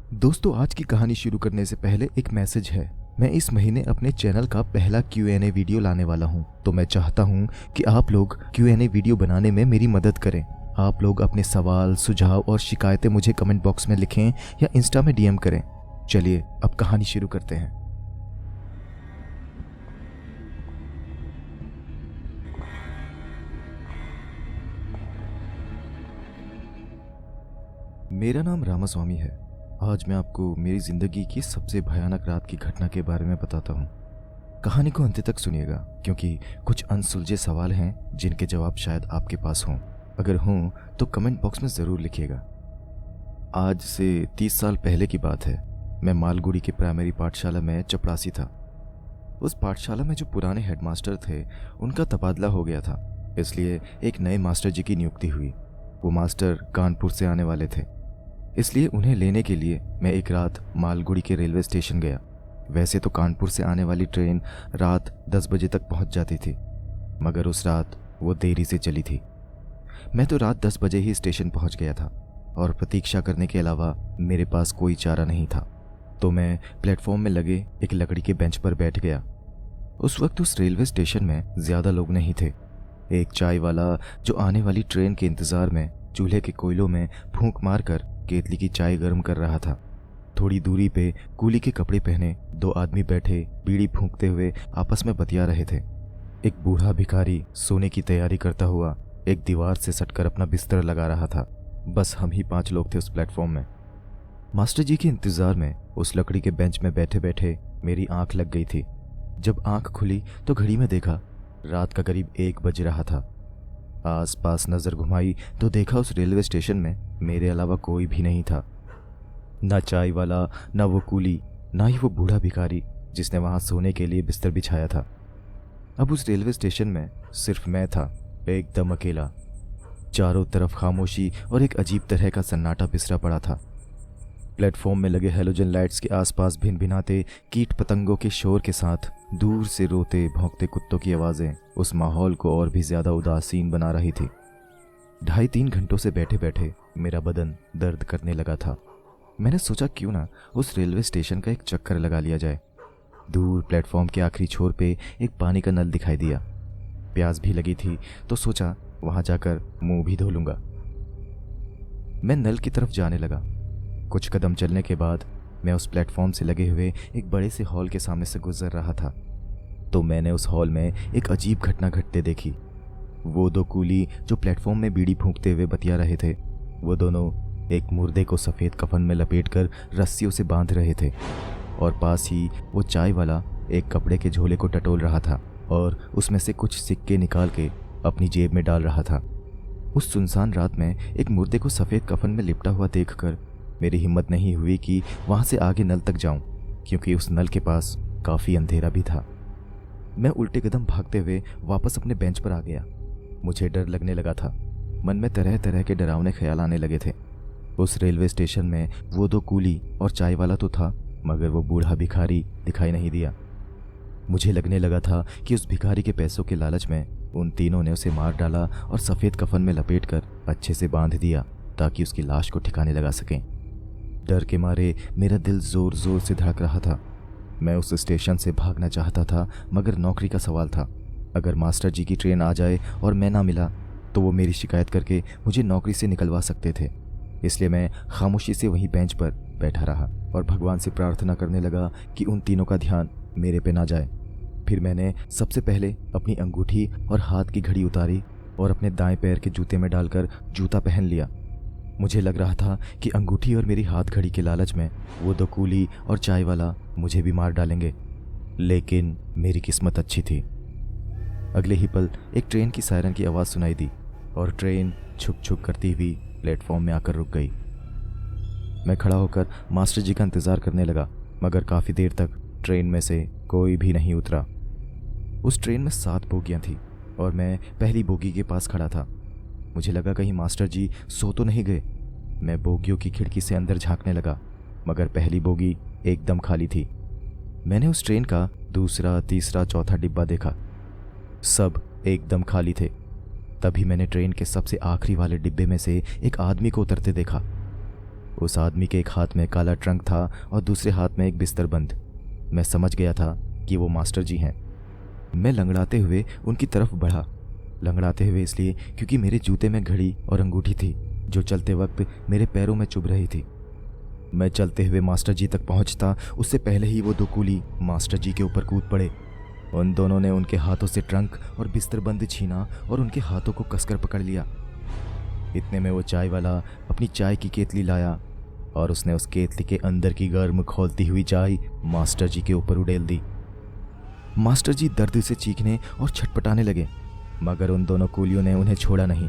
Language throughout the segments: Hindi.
दोस्तों, आज की कहानी शुरू करने से पहले एक मैसेज है। मैं इस महीने अपने चैनल का पहला Q&A वीडियो लाने वाला हूं, तो मैं चाहता हूं कि आप लोग Q&A वीडियो बनाने में मेरी मदद करें। आप लोग अपने सवाल, सुझाव और शिकायतें मुझे कमेंट बॉक्स में लिखें या इंस्टा में DM करें। चलिए अब कहानी शुरू करते हैं। मेरा नाम रामास्वामी है। आज मैं आपको मेरी जिंदगी की सबसे भयानक रात की घटना के बारे में बताता हूँ। कहानी को अंत तक सुनिएगा, क्योंकि कुछ अनसुलझे सवाल हैं जिनके जवाब शायद आपके पास हों। अगर हों तो कमेंट बॉक्स में ज़रूर लिखिएगा। आज से 30 साल पहले की बात है। मैं मालगुड़ी की प्राइमरी पाठशाला में चपरासी था। उस पाठशाला में जो पुराने हेडमास्टर थे, उनका तबादला हो गया था, इसलिए एक नए मास्टर जी की नियुक्ति हुई। वो मास्टर कानपुर से आने वाले थे, इसलिए उन्हें लेने के लिए मैं एक रात मालगुड़ी के रेलवे स्टेशन गया। वैसे तो कानपुर से आने वाली ट्रेन रात 10 बजे तक पहुंच जाती थी, मगर उस रात वो देरी से चली थी। मैं तो रात 10 बजे ही स्टेशन पहुंच गया था और प्रतीक्षा करने के अलावा मेरे पास कोई चारा नहीं था। तो मैं प्लेटफॉर्म में लगे एक लकड़ी के बेंच पर बैठ गया। उस वक्त उस रेलवे स्टेशन में ज़्यादा लोग नहीं थे। एक चाय वाला जो आने वाली ट्रेन के इंतज़ार में चूल्हे के कोयलों में फूंक मारकर केतली की चाय गर्म कर रहा था। थोड़ी दूरी पे कूली के कपड़े पहने 2 आदमी बैठे बीड़ी फूंकते हुए आपस में बतिया रहे थे। एक बूढ़ा भिखारी सोने की तैयारी करता हुआ एक दीवार से सटकर अपना बिस्तर लगा रहा था। बस हम ही 5 लोग थे उस प्लेटफॉर्म में। मास्टर जी के इंतजार में उस लकड़ी के बेंच में बैठे बैठे मेरी आंख लग गई थी। जब आंख खुली तो घड़ी में देखा रात का करीब 1 बज रहा था। आस पास नजर घुमाई तो देखा उस रेलवे स्टेशन में मेरे अलावा कोई भी नहीं था। ना चाय वाला, ना वो कूली, ना ही वो बूढ़ा भिखारी जिसने वहां सोने के लिए बिस्तर बिछाया था। अब उस रेलवे स्टेशन में सिर्फ मैं था, एकदम अकेला। चारों तरफ खामोशी और एक अजीब तरह का सन्नाटा बिसरा पड़ा था। प्लेटफॉर्म में लगे हेलोजन लाइट्स के आसपास भिन भिनाते कीट पतंगों के शोर के साथ दूर से रोते भौंकते कुत्तों की आवाज़ें उस माहौल को और भी ज़्यादा उदासीन बना रही थी। 2.5-3 घंटों से बैठे बैठे मेरा बदन दर्द करने लगा था। मैंने सोचा क्यों ना उस रेलवे स्टेशन का एक चक्कर लगा लिया जाए। दूर प्लेटफॉर्म के आखिरी छोर पे एक पानी का नल दिखाई दिया। प्यास भी लगी थी तो सोचा वहाँ जाकर मुंह भी धो लूँगा। मैं नल की तरफ जाने लगा। कुछ कदम चलने के बाद मैं उस प्लेटफॉर्म से लगे हुए एक बड़े से हॉल के सामने से गुजर रहा था, तो मैंने उस हॉल में एक अजीब घटना घटते देखी। वो 2 कूली जो प्लेटफॉर्म में बीड़ी फूंकते हुए बतिया रहे थे, वो दोनों एक मुर्दे को सफ़ेद कफन में लपेटकर रस्सियों से बांध रहे थे, और पास ही वो चाय वाला एक कपड़े के झोले को टटोल रहा था और उसमें से कुछ सिक्के निकाल के अपनी जेब में डाल रहा था। उस सुनसान रात में एक मुर्दे को सफ़ेद कफन में लिपटा हुआ देखकर मेरी हिम्मत नहीं हुई कि वहाँ से आगे नल तक जाऊं, क्योंकि उस नल के पास काफ़ी अंधेरा भी था। मैं उल्टे कदम भागते हुए वापस अपने बेंच पर आ गया। मुझे डर लगने लगा था। मन में तरह तरह के डरावने ख्याल आने लगे थे। उस रेलवे स्टेशन में वो 2 कूली और चाय वाला तो था, मगर वो बूढ़ा भिखारी दिखाई नहीं दिया। मुझे लगने लगा था कि उस भिखारी के पैसों के लालच में उन तीनों ने उसे मार डाला और सफ़ेद कफन में लपेटकर अच्छे से बांध दिया ताकि उसकी लाश को ठिकाने लगा सकें। डर के मारे मेरा दिल ज़ोर ज़ोर से धड़क रहा था। मैं उस स्टेशन से भागना चाहता था, मगर नौकरी का सवाल था। अगर मास्टर जी की ट्रेन आ जाए और मैं ना मिला तो वो मेरी शिकायत करके मुझे नौकरी से निकलवा सकते थे। इसलिए मैं खामोशी से वहीं बेंच पर बैठा रहा और भगवान से प्रार्थना करने लगा कि उन तीनों का ध्यान मेरे पे ना जाए। फिर मैंने सबसे पहले अपनी अंगूठी और हाथ की घड़ी उतारी और अपने दाएं पैर के जूते में डालकर जूता पहन लिया। मुझे लग रहा था कि अंगूठी और मेरी हाथ घड़ी के लालच में वो 2 कूली और चाय वाला मुझे भी मार डालेंगे, लेकिन मेरी किस्मत अच्छी थी। अगले ही पल एक ट्रेन की सायरन की आवाज़ सुनाई दी और ट्रेन छुक छुक करती हुई प्लेटफॉर्म में आकर रुक गई। मैं खड़ा होकर मास्टर जी का इंतज़ार करने लगा, मगर काफ़ी देर तक ट्रेन में से कोई भी नहीं उतरा। उस ट्रेन में 7 बोगियाँ थीं और मैं पहली बोगी के पास खड़ा था। मुझे लगा कहीं मास्टर जी सो तो नहीं गए। मैं बोगियों की खिड़की से अंदर झांकने लगा, मगर पहली बोगी एकदम खाली थी। मैंने उस ट्रेन का दूसरा, तीसरा, चौथा डिब्बा देखा, सब एकदम खाली थे। तभी मैंने ट्रेन के सबसे आखिरी वाले डिब्बे में से एक आदमी को उतरते देखा। उस आदमी के एक हाथ में काला ट्रंक था और दूसरे हाथ में एक बिस्तर बंद। मैं समझ गया था कि वो मास्टर जी हैं। मैं लंगड़ाते हुए उनकी तरफ बढ़ा। लंगड़ाते हुए इसलिए क्योंकि मेरे जूते में घड़ी और अंगूठी थी जो चलते वक्त मेरे पैरों में चुभ रही थी। मैं चलते हुए मास्टर जी तक पहुंचता उससे पहले ही वो दो कूली मास्टर जी के ऊपर कूद पड़े। उन दोनों ने उनके हाथों से ट्रंक और बिस्तर बंद छीना और उनके हाथों को कसकर पकड़ लिया। इतने में वो चाय वाला अपनी चाय की केतली लाया और उसने उस केतली के अंदर की गर्म खौलती हुई चाय मास्टर जी के ऊपर उड़ेल दी। मास्टर जी दर्द से चीखने और छटपटाने लगे, मगर उन दोनों कूलियों ने उन्हें छोड़ा नहीं।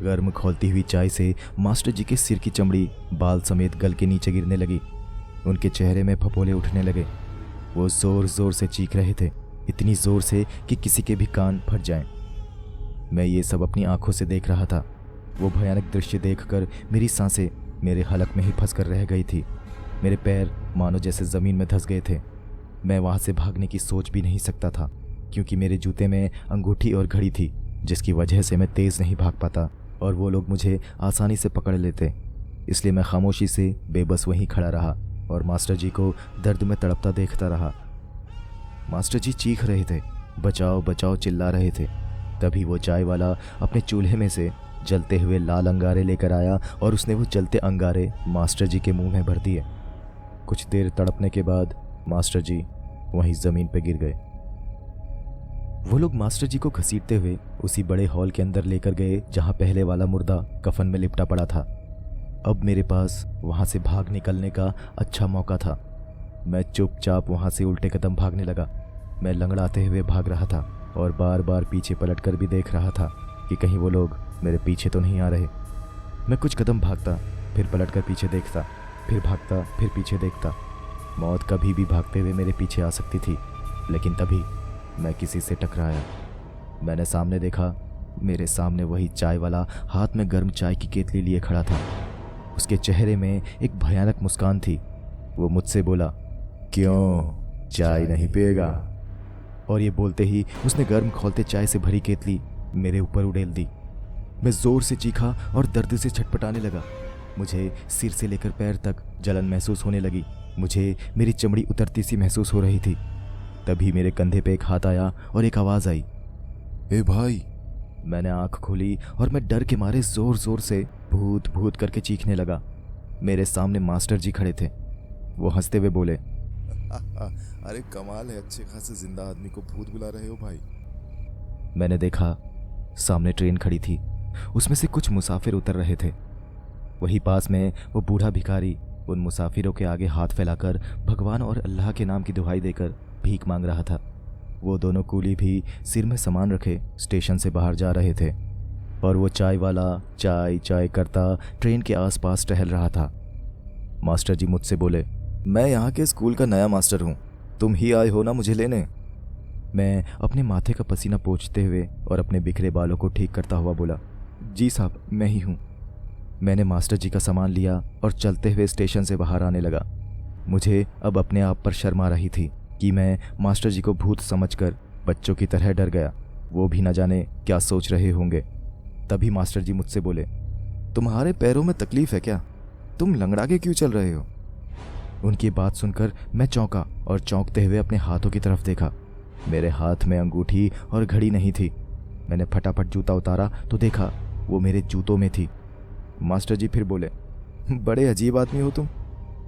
गर्म खौलती हुई चाय से मास्टर जी के सिर की चमड़ी बाल समेत गल के नीचे गिरने लगी। उनके चेहरे में फपोले उठने लगे। वो जोर जोर से चीख रहे थे, इतनी जोर से कि किसी के भी कान फट जाएं। मैं ये सब अपनी आंखों से देख रहा था। वो भयानक दृश्य देखकर मेरी सांसें मेरे हलक में ही फंस कर रह गई थी। मेरे पैर मानो जैसे ज़मीन में धंस गए थे। मैं वहाँ से भागने की सोच भी नहीं सकता था क्योंकि मेरे जूते में अंगूठी और घड़ी थी जिसकी वजह से मैं तेज़ नहीं भाग पाता और वो लोग मुझे आसानी से पकड़ लेते। इसलिए मैं खामोशी से बेबस वहीं खड़ा रहा और मास्टर जी को दर्द में तड़पता देखता रहा। मास्टर जी चीख रहे थे, बचाओ बचाओ चिल्ला रहे थे। तभी वो चाय वाला अपने चूल्हे में से जलते हुए लाल अंगारे लेकर आया और उसने वो जलते अंगारे मास्टर जी के मुंह में भर दिए। कुछ देर तड़पने के बाद मास्टर जी वहीं ज़मीन पर गिर गए। वो लोग मास्टर जी को घसीटते हुए उसी बड़े हॉल के अंदर लेकर गए जहां पहले वाला मुर्दा कफन में लिपटा पड़ा था। अब मेरे पास वहां से भाग निकलने का अच्छा मौका था। मैं चुपचाप वहां से उल्टे कदम भागने लगा। मैं लंगड़ाते हुए भाग रहा था और बार बार पीछे पलटकर भी देख रहा था कि कहीं वो लोग मेरे पीछे तो नहीं आ रहे। मैं कुछ कदम भागता, फिर पलटकर पीछे देखता, फिर भागता, फिर पीछे देखता। मौत कभी भी भागते हुए मेरे पीछे आ सकती थी, लेकिन तभी मैं किसी से टकराया। मैंने सामने देखा, मेरे सामने वही चाय वाला हाथ में गर्म चाय की केतली लिए खड़ा था। उसके चेहरे में एक भयानक मुस्कान थी। वो मुझसे बोला, क्यों चाय नहीं पिएगा? और ये बोलते ही उसने गर्म खौलते चाय से भरी केतली मेरे ऊपर उड़ेल दी। मैं जोर से चीखा और दर्द से छटपटाने लगा। मुझे सिर से लेकर पैर तक जलन महसूस होने लगी। मुझे मेरी चमड़ी उतरती सी महसूस हो रही थी। तभी मेरे कंधे पे एक हाथ आया और एक आवाज़ आई, ए भाई। मैंने आंख खोली और मैं डर के मारे जोर जोर से भूत भूत करके चीखने लगा। मेरे सामने मास्टर जी खड़े थे। वो हंसते हुए बोले, अरे कमाल है, अच्छे खासे जिंदा आदमी को भूत बुला रहे हो भाई। मैंने देखा सामने ट्रेन खड़ी थी। उसमें से कुछ मुसाफिर उतर रहे थे। वही पास में वो बूढ़ा भिखारी उन मुसाफिरों के आगे हाथ फैलाकर भगवान और अल्लाह के नाम की दुहाई देकर भीख मांग रहा था। वो दोनों कूली भी सिर में सामान रखे स्टेशन से बाहर जा रहे थे और वो चाय वाला चाय चाय करता ट्रेन के आसपास टहल रहा था। मास्टर जी मुझसे बोले, मैं यहाँ के स्कूल का नया मास्टर हूँ, तुम ही आए हो ना मुझे लेने? मैं अपने माथे का पसीना पोंछते हुए और अपने बिखरे बालों को ठीक करता हुआ बोला, जी साहब मैं ही हूँ। मैंने मास्टर जी का सामान लिया और चलते हुए स्टेशन से बाहर आने लगा। मुझे अब अपने आप पर शर्म आ रही थी कि मैं मास्टर जी को भूत समझकर बच्चों की तरह डर गया। वो भी न जाने क्या सोच रहे होंगे। तभी मास्टर जी मुझसे बोले, तुम्हारे पैरों में तकलीफ है क्या? तुम लंगड़ा के क्यों चल रहे हो? उनकी बात सुनकर मैं चौंका और चौंकते हुए अपने हाथों की तरफ देखा। मेरे हाथ में अंगूठी और घड़ी नहीं थी। मैंने फटाफट जूता उतारा तो देखा वो मेरे जूतों में थी। मास्टर जी फिर बोले, बड़े अजीब आदमी हो तुम,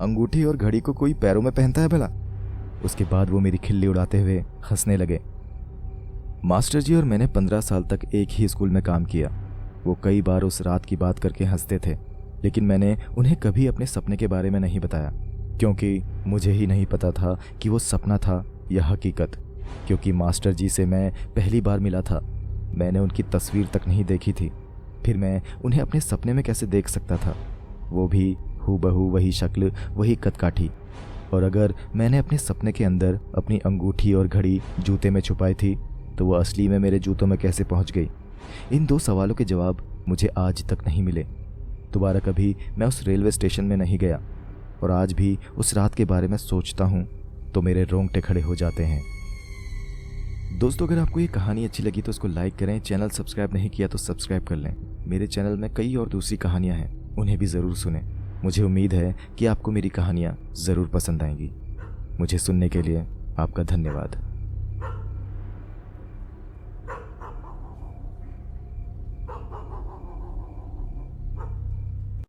अंगूठी और घड़ी को कोई पैरों में पहनता है भला? उसके बाद वो मेरी खिल्ली उड़ाते हुए हंसने लगे। मास्टर जी और मैंने 15 साल तक एक ही स्कूल में काम किया। वो कई बार उस रात की बात करके हंसते थे, लेकिन मैंने उन्हें कभी अपने सपने के बारे में नहीं बताया क्योंकि मुझे ही नहीं पता था कि वो सपना था या हकीकत। क्योंकि मास्टर जी से मैं पहली बार मिला था, मैंने उनकी तस्वीर तक नहीं देखी थी। फिर मैं उन्हें अपने सपने में कैसे देख सकता था? वो भी हूबहू वही शक्ल, वही कदकाठी। और अगर मैंने अपने सपने के अंदर अपनी अंगूठी और घड़ी जूते में छुपाई थी तो वो असली में मेरे जूतों में कैसे पहुंच गई? इन दो सवालों के जवाब मुझे आज तक नहीं मिले। दोबारा कभी मैं उस रेलवे स्टेशन में नहीं गया और आज भी उस रात के बारे में सोचता हूँ तो मेरे रोंगटे खड़े हो जाते हैं। दोस्तों, अगर आपको ये कहानी अच्छी लगी तो उसको लाइक करें। चैनल सब्सक्राइब नहीं किया तो सब्सक्राइब कर लें। मेरे चैनल में कई और दूसरी कहानियाँ हैं, उन्हें भी ज़रूर सुनें। मुझे उम्मीद है कि आपको मेरी कहानियाँ ज़रूर पसंद आएंगी। मुझे सुनने के लिए आपका धन्यवाद।